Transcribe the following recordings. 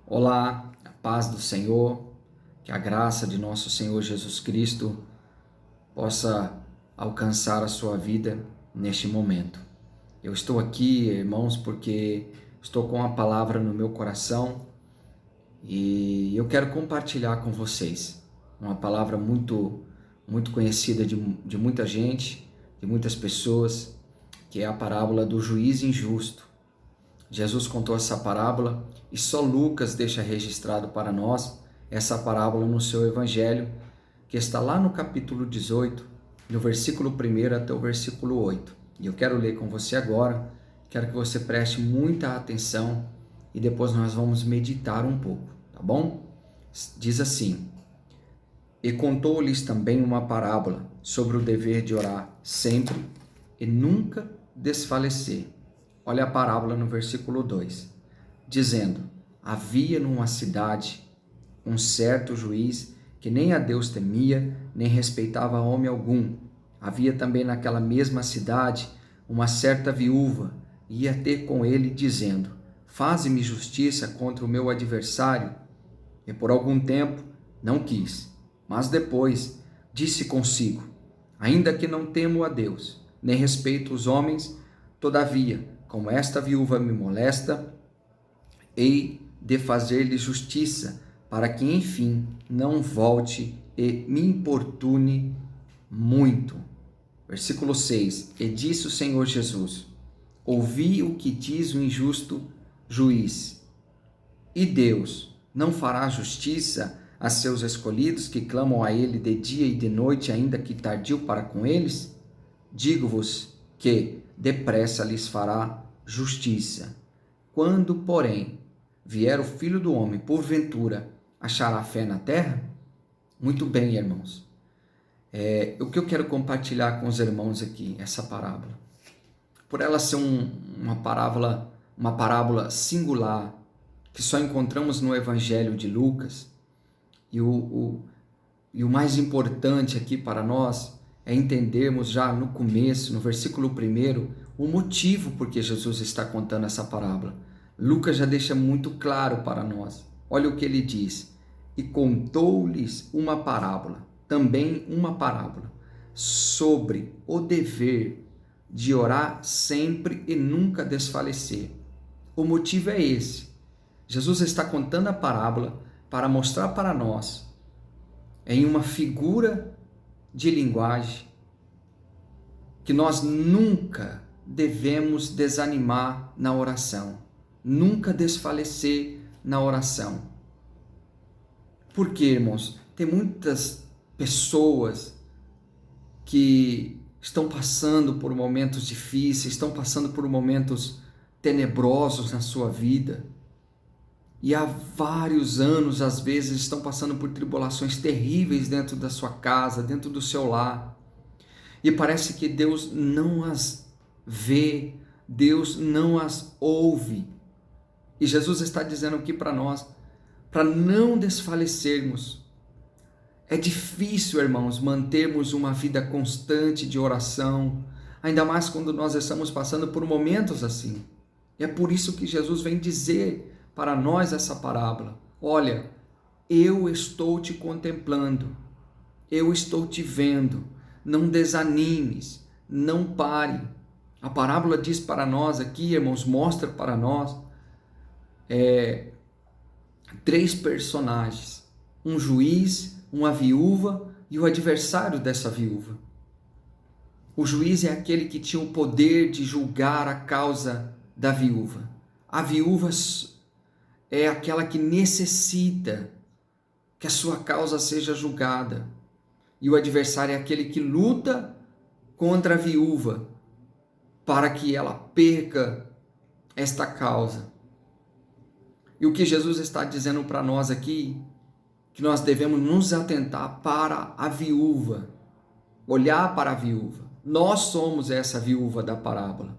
Olá, a paz do Senhor, que a graça de nosso Senhor Jesus Cristo possa alcançar a sua vida neste momento. Eu estou aqui, irmãos, porque estou com a palavra no meu coração e eu quero compartilhar com vocês uma palavra muito conhecida de muita gente, de muitas pessoas, que é a parábola do juiz injusto. Jesus contou essa parábola e só Lucas deixa registrado para nós essa parábola no seu evangelho, que está lá no capítulo 18, no versículo 1 até o versículo 8. E eu quero ler com você agora, quero que você preste muita atenção e depois nós vamos meditar um pouco, tá bom? Diz assim: E contou-lhes também uma parábola sobre o dever de orar sempre e nunca desfalecer. Olha a parábola no versículo 2, dizendo: Havia numa cidade um certo juiz que nem a Deus temia, nem respeitava homem algum. Havia também naquela mesma cidade uma certa viúva, e ia ter com ele, dizendo: Faze-me justiça contra o meu adversário. E por algum tempo não quis, mas depois disse consigo: Ainda que não temo a Deus, nem respeito os homens, todavia, como esta viúva me molesta, hei de fazer-lhe justiça, para que, enfim, não volte e me importune muito. Versículo 6. E disse o Senhor Jesus: Ouvi o que diz o injusto juiz. E Deus não fará justiça a seus escolhidos que clamam a ele de dia e de noite, ainda que tardio para com eles? Digo-vos que depressa lhes fará justiça. Quando, porém, vier o Filho do Homem, porventura, achará fé na terra? Muito bem, irmãos. O que eu quero compartilhar com os irmãos aqui, essa parábola. Por ela ser uma parábola singular, que só encontramos no Evangelho de Lucas, e o mais importante aqui para nós é entendermos já no começo, no versículo 1, o motivo por que Jesus está contando essa parábola. Lucas já deixa muito claro para nós. Olha o que ele diz: E contou-lhes uma parábola, também uma parábola, sobre o dever de orar sempre e nunca desfalecer. O motivo é esse. Jesus está contando a parábola para mostrar para nós, em uma figura de linguagem, que nós nunca devemos desanimar na oração, nunca desfalecer na oração. Por quê, irmãos? Tem muitas pessoas que estão passando por momentos difíceis, estão passando por momentos tenebrosos na sua vida, e há vários anos, às vezes, estão passando por tribulações terríveis dentro da sua casa, dentro do seu lar. E parece que Deus não as vê, Deus não as ouve. E Jesus está dizendo aqui para nós, para não desfalecermos. É difícil, irmãos, mantermos uma vida constante de oração, ainda mais quando nós estamos passando por momentos assim. E é por isso que Jesus vem dizer para nós essa parábola: olha, eu estou te contemplando, eu estou te vendo, não desanimes, não pare. A parábola diz para nós aqui, irmãos, mostra para nós três personagens: um juiz, uma viúva e o adversário dessa viúva. O juiz é aquele que tinha o poder de julgar a causa da viúva. A viúva é aquela que necessita que a sua causa seja julgada. E o adversário é aquele que luta contra a viúva para que ela perca esta causa. E o que Jesus está dizendo para nós aqui, que nós devemos nos atentar para a viúva, olhar para a viúva. Nós somos essa viúva da parábola.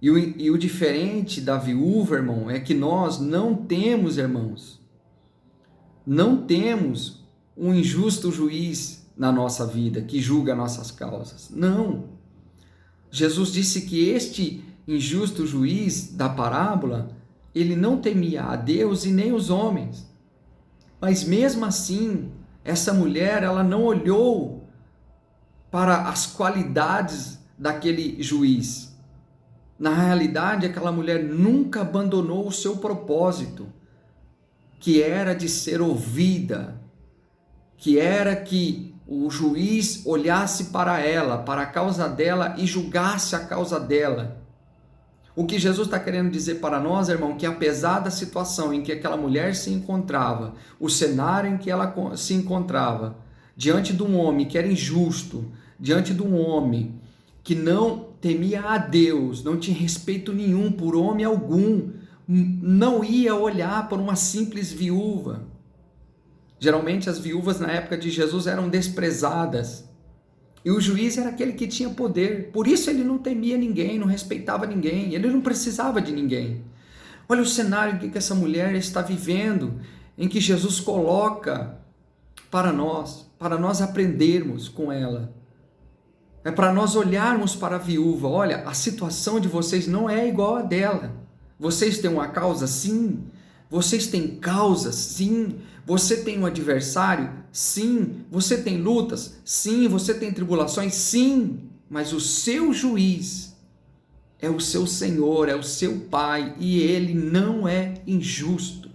E o diferente da viúva, irmão, é que nós não temos, irmãos, não temos um injusto juiz na nossa vida que julga nossas causas. Não. Jesus disse que este injusto juiz da parábola ele não temia a Deus e nem os homens. Mas mesmo assim, essa mulher, ela não olhou para as qualidades daquele juiz. Na realidade, aquela mulher nunca abandonou o seu propósito, que era de ser ouvida, que era que o juiz olhasse para ela, para a causa dela e julgasse a causa dela. O que Jesus está querendo dizer para nós, irmão, que apesar da situação em que aquela mulher se encontrava, o cenário em que ela se encontrava, diante de um homem que era injusto, diante de um homem que não temia a Deus, não tinha respeito nenhum por homem algum, não ia olhar por uma simples viúva. Geralmente as viúvas na época de Jesus eram desprezadas. E o juiz era aquele que tinha poder. Por isso ele não temia ninguém, não respeitava ninguém. Ele não precisava de ninguém. Olha o cenário em que essa mulher está vivendo, em que Jesus coloca para nós aprendermos com ela. É para nós olharmos para a viúva. Olha, a situação de vocês não é igual a dela. Vocês têm uma causa? Sim. Vocês têm causas? Sim. Você tem um adversário? Sim. Você tem lutas? Sim. Você tem tribulações? Sim. Mas o seu juiz é o seu Senhor, é o seu Pai, e Ele não é injusto.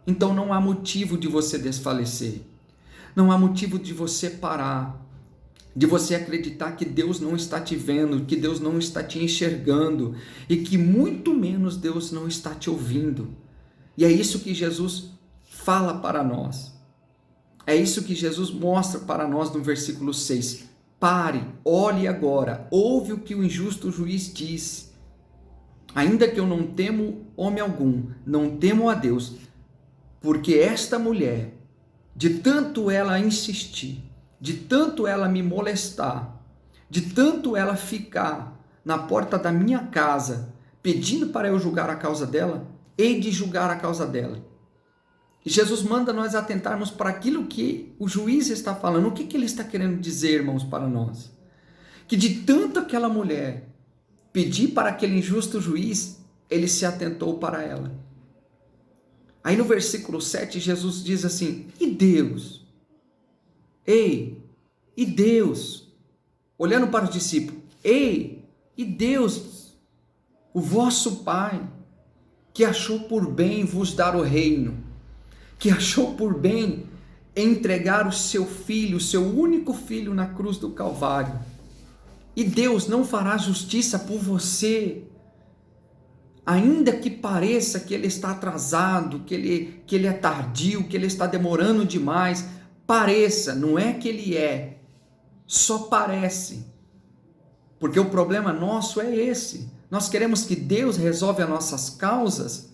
Então não há motivo de você desfalecer. Não há motivo de você parar, de você acreditar que Deus não está te vendo, que Deus não está te enxergando e que muito menos Deus não está te ouvindo. E é isso que Jesus fala para nós. É isso que Jesus mostra para nós no versículo 6. Pare, olhe agora, ouve o que o injusto juiz diz. Ainda que eu não temo homem algum, não temo a Deus, porque esta mulher, de tanto ela insistir, de tanto ela me molestar, de tanto ela ficar na porta da minha casa, pedindo para eu julgar a causa dela, hei de julgar a causa dela. E Jesus manda nós atentarmos para aquilo que o juiz está falando. O que ele está querendo dizer, irmãos, para nós? Que de tanto aquela mulher pedir para aquele injusto juiz, ele se atentou para ela. Aí no versículo 7, Jesus diz assim, e Deus? Ei, e Deus? Olhando para os discípulos, ei, e Deus, o vosso Pai, que achou por bem vos dar o reino, que achou por bem entregar o seu filho, o seu único filho na cruz do Calvário. E Deus não fará justiça por você, ainda que pareça que ele está atrasado, que ele é tardio, que ele está demorando demais. Pareça, não é que ele é, só parece. Porque o problema nosso é esse. Nós queremos que Deus resolva as nossas causas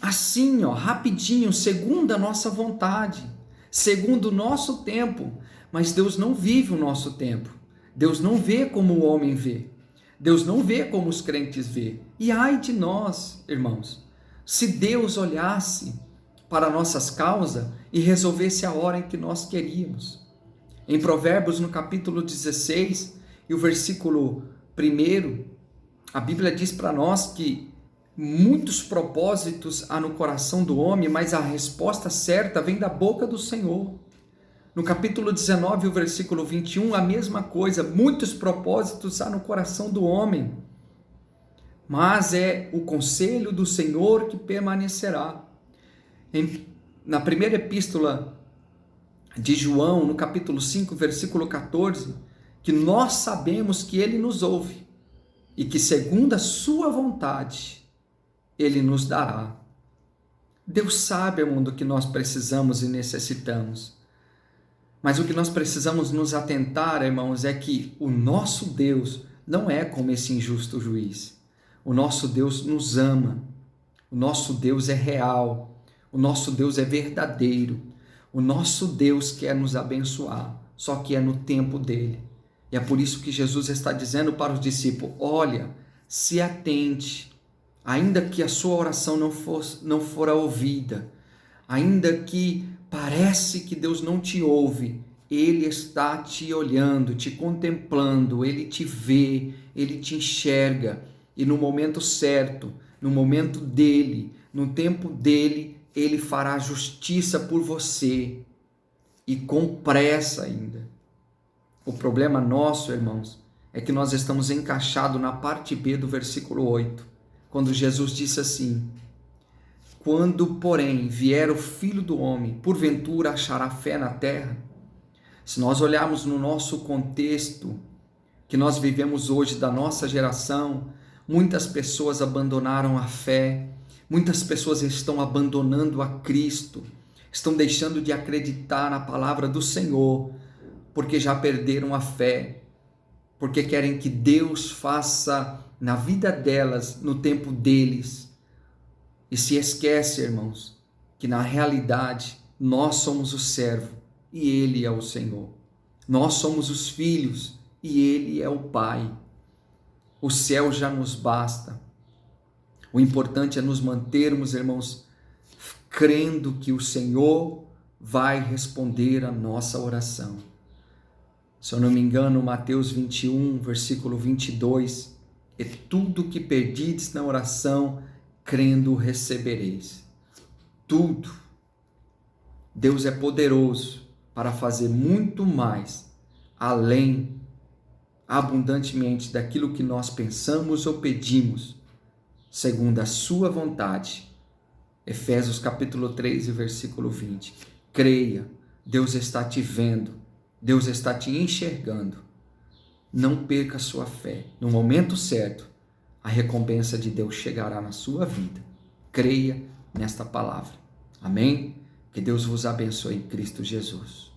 assim, rapidinho, segundo a nossa vontade, segundo o nosso tempo. Mas Deus não vive o nosso tempo. Deus não vê como o homem vê. Deus não vê como os crentes vê. E ai de nós, irmãos, se Deus olhasse para nossas causas e resolvesse a hora em que nós queríamos. Em Provérbios, no capítulo 16, e o versículo 1, a Bíblia diz para nós que muitos propósitos há no coração do homem, mas a resposta certa vem da boca do Senhor. No capítulo 19, o versículo 21, a mesma coisa, muitos propósitos há no coração do homem, mas é o conselho do Senhor que permanecerá. Na primeira epístola de João, no capítulo 5, versículo 14, que nós sabemos que Ele nos ouve e que segundo a sua vontade, Ele nos dará. Deus sabe, irmão, do que nós precisamos e necessitamos. Mas o que nós precisamos nos atentar, irmãos, é que o nosso Deus não é como esse injusto juiz. O nosso Deus nos ama. O nosso Deus é real. O nosso Deus é verdadeiro. O nosso Deus quer nos abençoar, só que é no tempo dele. E é por isso que Jesus está dizendo para os discípulos, olha, se atente, ainda que a sua oração não for ouvida, ainda que parece que Deus não te ouve, Ele está te olhando, te contemplando, Ele te vê, Ele te enxerga, e no momento certo, no momento dele, no tempo dele, ele fará justiça por você e com pressa ainda. O problema nosso, irmãos, é que nós estamos encaixados na parte B do versículo 8, quando Jesus disse assim: quando, porém, vier o Filho do Homem, porventura achará fé na terra? Se nós olharmos no nosso contexto que nós vivemos hoje, da nossa geração, muitas pessoas abandonaram a fé, muitas pessoas estão abandonando a Cristo, estão deixando de acreditar na palavra do Senhor, porque já perderam a fé, porque querem que Deus faça na vida delas, no tempo deles, e se esquece, irmãos, que na realidade nós somos o servo e Ele é o Senhor. Nós somos os filhos e Ele é o Pai. O céu já nos basta. O importante é nos mantermos, irmãos, crendo que o Senhor vai responder a nossa oração. Se eu não me engano, Mateus 21, versículo 22, é tudo que pedides na oração, crendo recebereis. Tudo. Deus é poderoso para fazer muito mais, além, abundantemente daquilo que nós pensamos ou pedimos, segundo a sua vontade. Efésios capítulo 3 e versículo 20. Creia, Deus está te vendo, Deus está te enxergando. Não perca a sua fé. No momento certo, a recompensa de Deus chegará na sua vida. Creia nesta palavra. Amém? Que Deus vos abençoe em Cristo Jesus.